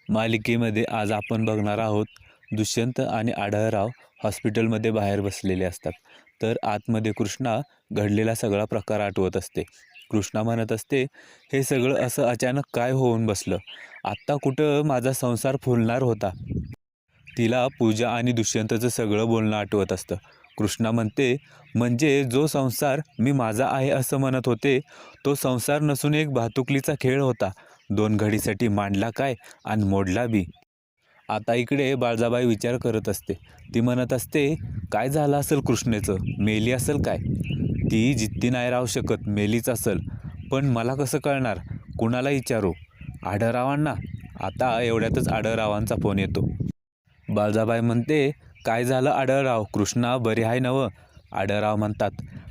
मालिकेमध्ये आज आपण बघणार आहोत दुष्यंत आणि आढळराव हॉस्पिटलमध्ये बाहेर बसलेले असतात. तर आतमध्ये कृष्णा घडलेला सगळा प्रकार आठवत असते. कृष्णा म्हणत असते, हे सगळं असं अचानक काय होऊन बसलं? आत्ता कुठं माझा संसार फुलणार होता? तिला पूजा आणि दुष्यंतचं सगळं बोलणं आठवत असतं. कृष्णा म्हणते, म्हणजे जो संसार मी माझा आहे असं म्हणत होते, तो संसार नसून एक भातुकलीचा खेळ होता. 2 घडीसाठी मांडला काय आणि मोडला बी. आता इकडे बाळजाबाई विचार करत असते. ती म्हणत असते, काय झालं असेल कृष्णेचं? मेली असेल काय? ती जिद्दी नाही राहू शकत, मेलीच असेल. पण मला कसं कळणार? कुणाला विचारू? आढळरावांना? आता एवढ्यातच आढळरावांचा फोन येतो. बाळजाबाई म्हणते, काय झालं आढळराव? कृष्णा बरी आहे नवं? आढळराव म्हणतात,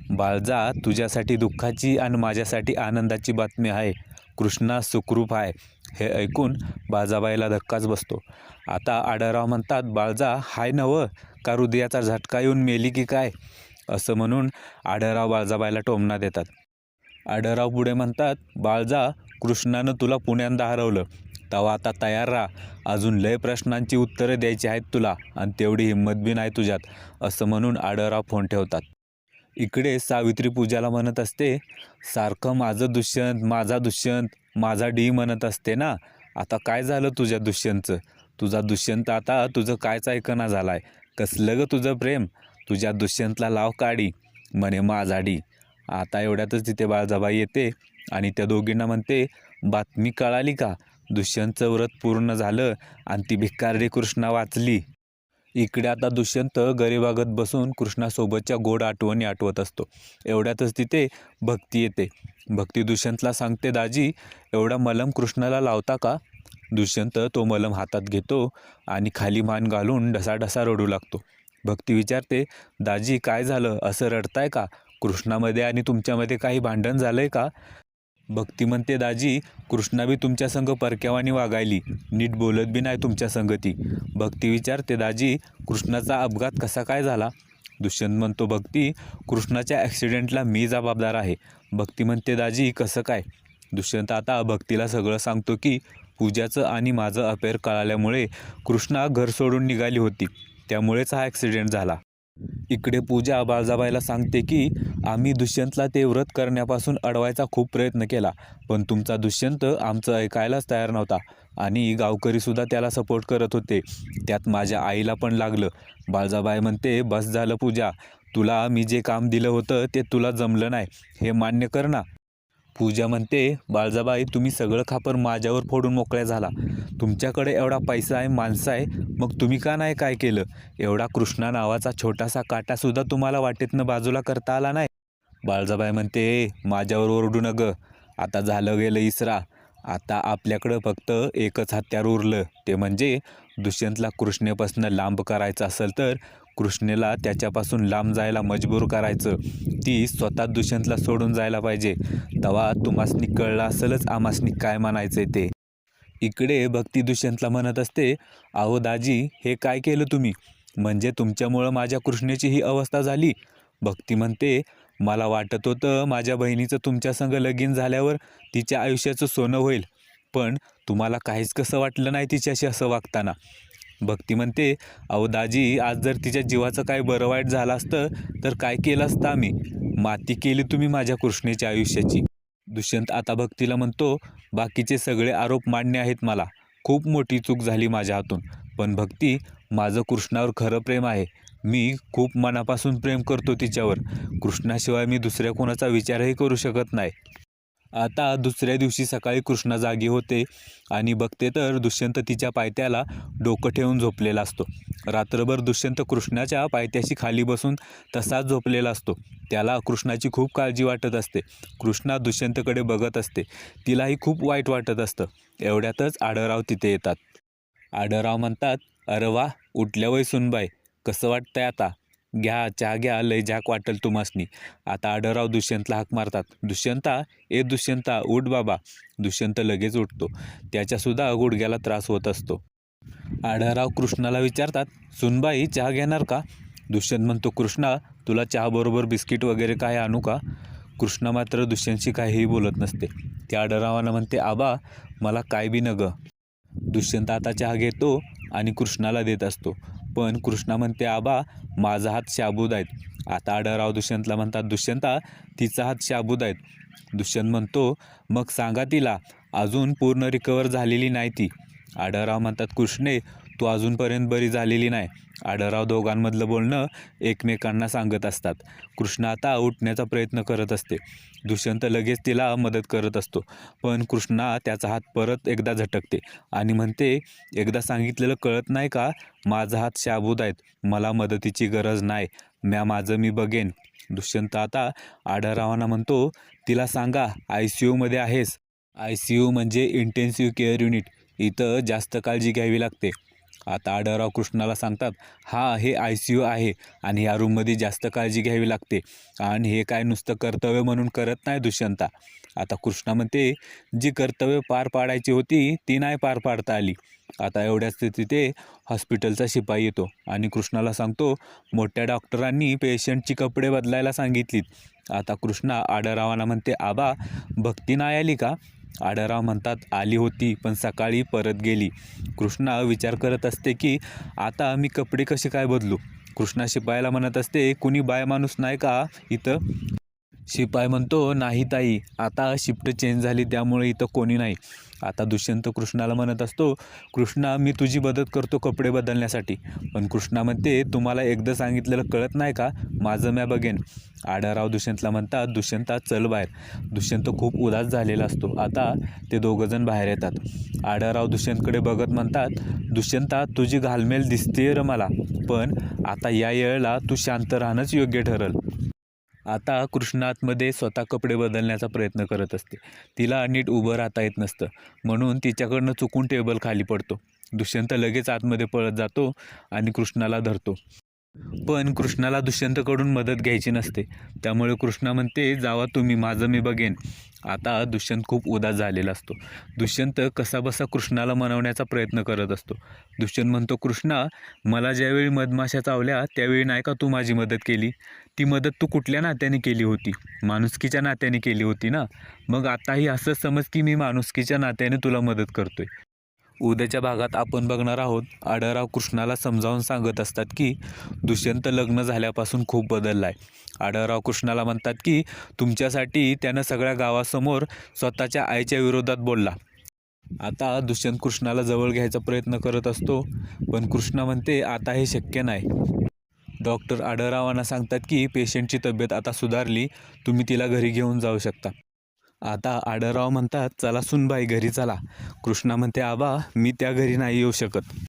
बाळजा, तुझ्यासाठी दुःखाची आणि माझ्यासाठी आनंदाची बातमी आहे. कृष्णा सुखरूप आहे. हे ऐकून बाळजाबाईला धक्काच बसतो. आता आढळराव म्हणतात, बाळजा हाय नवं, का हृदयाचा झटका येऊन मेली की काय? असं म्हणून आढळराव बाळजाबाईला टोमणा देतात. आढळराव पुढे म्हणतात, बाळजा, कृष्णानं तुला पुण्यांदा हरवलं. तवा आता तयार राहा. अजून लय प्रश्नांची उत्तरं द्यायची आहेत तुला आणि तेवढी हिंमत बी नाही तुझ्यात. असं म्हणून आढळराव फोन ठेवतात. इकडे सावित्री पूजाला म्हणत असते, सारखं माझं दुष्यंत, माझा दुष्यंत, माझा डी म्हणत असते ना. आता काय झालं तुझ्या दुष्यंतचं? तुझा दुष्यंत आता तुझं कायच ऐकना झालाय. कसलं ग तुझं प्रेम? तुझ्या दुष्यंतला लाव काडी म्हणे माझा डी. आता एवढ्यातच तिथे बाळजाबाई येते आणि त्या दोघींना म्हणते, बातमी कळाली का? दुष्यंतचं व्रत पूर्ण झालं आणि ती भिकारडी कृष्णा वाचली. इकडे आता दुष्यंत गरिबागत बसून कृष्णासोबतच्या गोड आठवणी आठवत असतो. एवढ्यातच तिथे भक्ती येते. भक्ती दुष्यंतला सांगते, दाजी, एवढा मलम कृष्णाला लावता का? दुष्यंत तो मलम हातात घेतो आणि खाली मान घालून ढसाढसा रडू लागतो. भक्ती विचारते, दाजी काय झालं? असं रडताय का? कृष्णामध्ये आणि तुमच्यामध्ये काही भांडण झालंय का? भक्ती म्हणते, दाजी, कृष्णा बी तुमच्या संग परक्यावानी वागायली, नीट बोलत बी नाही तुमच्या संगती. भक्ती विचारते, दाजी, कृष्णाचा अपघात कसा काय झाला? दुष्यंत म्हणतो, भक्ती, कृष्णाच्या ॲक्सिडेंटला मी जबाबदार आहे. भक्ती म्हणते, दाजी कसं काय? दुष्यंत आता भक्तीला सगळं सांगतो की पूजाचं आणि माझं अफेअर कळाल्यामुळे कृष्णा घर सोडून निघाली होती, त्यामुळेच हा ॲक्सिडेंट झाला. इकडे पूजा बाळजाबाईला सांगते की आम्ही दुष्यंतला ते व्रत करण्यापासून अडवायचा खूप प्रयत्न केला, पण तुमचा दुष्यंत आमचं ऐकायलाच तयार नव्हता आणि गावकरीसुद्धा त्याला सपोर्ट करत होते. त्यात माझ्या आईला पण लागलं. बाळजाबाई म्हणते, बस झालं पूजा, तुला मी जे काम दिलं होतं ते तुला जमलं नाही, हे मान्य कर ना. पूजा म्हणते, बाळजाबाई, तुम्ही सगळं खापर माझ्यावर फोडून मोकळ्या झाला. तुमच्याकडे एवढा पैसा आहे, माणसं आहे, मग तुम्ही का नाही काय केलं? एवढा कृष्णा नावाचा छोटासा काटासुद्धा तुम्हाला वाटेतनं बाजूला करता आला नाही. बाळजाबाई म्हणते, माझ्यावर ओरडू नग, आता झालं गेलं इसरा. आता आपल्याकडं फक्त एकच हत्यार उरलं, ते म्हणजे दुष्यंतला कृष्णेपासून लांब करायचं असेल तर कृष्णेला त्याच्यापासून लांब जायला मजबूर करायचं. ती स्वतः दुष्यंतला सोडून जायला पाहिजे. तेव्हा तुम्हासनी कळलं असेलच आम्हासनी काय म्हणायचंय ते. इकडे भक्ती दुष्यंतला म्हणत असते, अहो दाजी, हे काय केलं तुम्ही? म्हणजे तुमच्यामुळं माझ्या कृष्णेची ही अवस्था झाली. भक्ती म्हणते, मला वाटत होतं माझ्या बहिणीचं तुमच्या संग लगीन झाल्यावर तिच्या आयुष्याचं सोनं होईल, पण तुम्हाला काहीच कसं वाटलं नाही तिच्याशी असं वागताना. भक्ती म्हणते, अहो दाजी, आज जर तिच्या जीवाचं काय बरं वाईट झालं असतं तर काय केलं असतं आम्ही? माती केली तुम्ही माझ्या कृष्णेच्या आयुष्याची. दुष्यंत आता भक्तीला म्हणतो, बाकीचे सगळे आरोप मान्य आहेत मला. खूप मोठी चूक झाली माझ्या हातून. पण भक्ती, माझं कृष्णावर खरं प्रेम आहे. मी खूप मनापासून प्रेम करतो तिच्यावर. कृष्णाशिवाय मी दुसऱ्या कोणाचा विचारही करू शकत नाही. आता दुसऱ्या दिवशी सकाळी कृष्णा जागी होते आणि बघते तर दुष्यंत तिच्या पायथ्याला डोकं ठेवून झोपलेला असतो. रात्रभर दुष्यंत कृष्णाच्या पायथ्याशी खाली बसून तसाच झोपलेला असतो. त्याला कृष्णाची खूप काळजी वाटत असते. कृष्णा दुष्यंतकडे बघत असते. तिलाही खूप वाईट वाटत असतं. एवढ्यातच आढळराव तिथे येतात. आढळराव म्हणतात, अरे वा, उठल्या वय सुनबाई, कसं वाटतंय आता? घ्या चहा घ्या, लय झाक वाटेल तुम्हासनी. आता आढळराव दुष्यंतला हाक मारतात, दुष्यंता, ए दुष्यंता, उठ बाबा. दुष्यंत लगेच उठतो. त्याच्यासुद्धा गुडघ्याला त्रास होत असतो. आढळराव कृष्णाला विचारतात, सुनबाई चहा घेणार का? दुष्यंत म्हणतो, कृष्णा, तुला चहाबरोबर बिस्किट वगैरे काय आणू का? कृष्णा मात्र दुष्यंतशी काहीही बोलत नसते. त्या आढळरावांना म्हणते, आबा, मला काय बी न गं. दुष्यंत आता चहा घेतो आणि कृष्णाला देत असतो. पण कृष्णा म्हणते, आबा माझा हात शाबूत आहेत. आता आढळराव दुष्यंतला म्हणतात, दुष्यंता तिचा हात शाबूत आहेत. दुष्यंत म्हणतो, मग सांगा तिला, अजून पूर्ण रिकवर झालेली नाही ती. आढळराव म्हणतात, कृष्णे तू अजूनपर्यंत बरी झालेली नाही. आढळराव दोघांमधलं बोलणं एकमेकांना सांगत असतात. कृष्णा आता उठण्याचा प्रयत्न करत असते. दुष्यंत लगेच तिला मदत करत असतो. पण कृष्णा त्याचा हात परत एकदा झटकते आणि म्हणते, एकदा सांगितलेलं कळत नाही का, माझा हात शाबूत आहेत, मला मदतीची गरज नाही, माझं मी बघेन. दुष्यंत आता आढळरावांना म्हणतो, तिला सांगा ICUमध्ये आहेस. ICU म्हणजे इंटेन्सिव्ह केअर युनिट, इथं जास्त काळजी घ्यावी लागते. आता आढळराव कृष्णाला सांगतात, हा हे ICU आहे आणि या रूममध्ये जास्त काळजी घ्यावी लागते आणि हे काय नुसतं कर्तव्य म्हणून करत नाही दुष्यंता. आता कृष्णा म्हणते, जी कर्तव्य पार पाडायची होती ती नाही पार पाडता आली. आता एवढ्याच तिथे हॉस्पिटलचा शिपाई येतो आणि कृष्णाला सांगतो, मोठ्या डॉक्टरांनी पेशंटची कपडे बदलायला सांगितलीत. आता कृष्णा आढळरावांना म्हणते, आबा भक्ती नाही आली का. आढळराव म्हणतात, आली होती पण सकाळी परत गेली. कृष्णा विचार करत असते की आता मी कपडे कसे काय बदलू. कृष्णा शिपायाला म्हणत असते, कुणी बाय माणूस नाही का इथं. शिपाई म्हणतो, नाही ताई, आता शिफ्ट चेंज झाली त्यामुळे इथं कोणी नाही. आता दुष्यंत कृष्णाला म्हणत असतो, कृष्णा मी तुझी मदत करतो कपडे बदलण्यासाठी. पण कृष्णा म्हणते, तुम्हाला एकदा सांगितलेलं कळत नाही का, माझं मी बघेन. आढळराव दुष्यंतला म्हणतात, दुष्यंता चल बाहेर. दुष्यंत खूप उदास झालेला असतो. आता ते दोघंजण बाहेर येतात. आढळराव दुष्यंतकडे बघत म्हणतात, दुष्यंता तुझी घालमेल दिसते र मला, पण आता या वेळेला तू शांत राहणंच योग्य ठरल. आता कृष्णा आतमध्ये स्वतः कपडे बदलण्याचा प्रयत्न करत असते. तिला नीट उभं राहता येत नसतं, म्हणून तिच्याकडनं चुकून टेबल खाली पडतो. दुष्यंत लगेच आतमध्ये पळत जातो आणि कृष्णाला धरतो. पण कृष्णाला दुष्यंतकडून मदत घ्यायची नसते. त्यामुळे कृष्णा म्हणते, जावा तुम्ही, माझं मी बघेन. आता दुष्यंत खूप उदास झालेला असतो. दुष्यंत कसाबसा कृष्णाला मनवण्याचा प्रयत्न करत असतो. दुष्यंत म्हणतो, कृष्णा मला ज्यावेळी मधमाशा चावल्या त्यावेळी नाही का तू माझी मदत केली. ती मदत तू कुठल्या नात्याने केली होती, माणुसकीच्या नात्याने केली होती ना. मग आताही असंच समज की मी माणुसकीच्या नात्याने तुला मदत करतोय. उद्याच्या भागात आपण बघणार आहोत, आढळराव कृष्णाला समजावून सांगत असतात की दुष्यंत लग्न झाल्यापासून खूप बदलला आहे. आढळराव कृष्णाला म्हणतात की तुमच्यासाठी त्यानं सगळ्या गावासमोर स्वतःच्या आईच्या विरोधात बोलला. आता दुष्यंत कृष्णाला जवळ घ्यायचा प्रयत्न करत असतो, पण कृष्णा म्हणते, आता हे शक्य नाही. डॉक्टर आढळरावांना सांगतात की पेशंटची तब्येत आता सुधारली, तुम्ही तिला घरी घेऊन जाऊ शकता. आता आढळराव म्हणतात, चला सुनबाई घरी चला. कृष्णा म्हणते, आबा मी त्या घरी नाही येऊ शकत.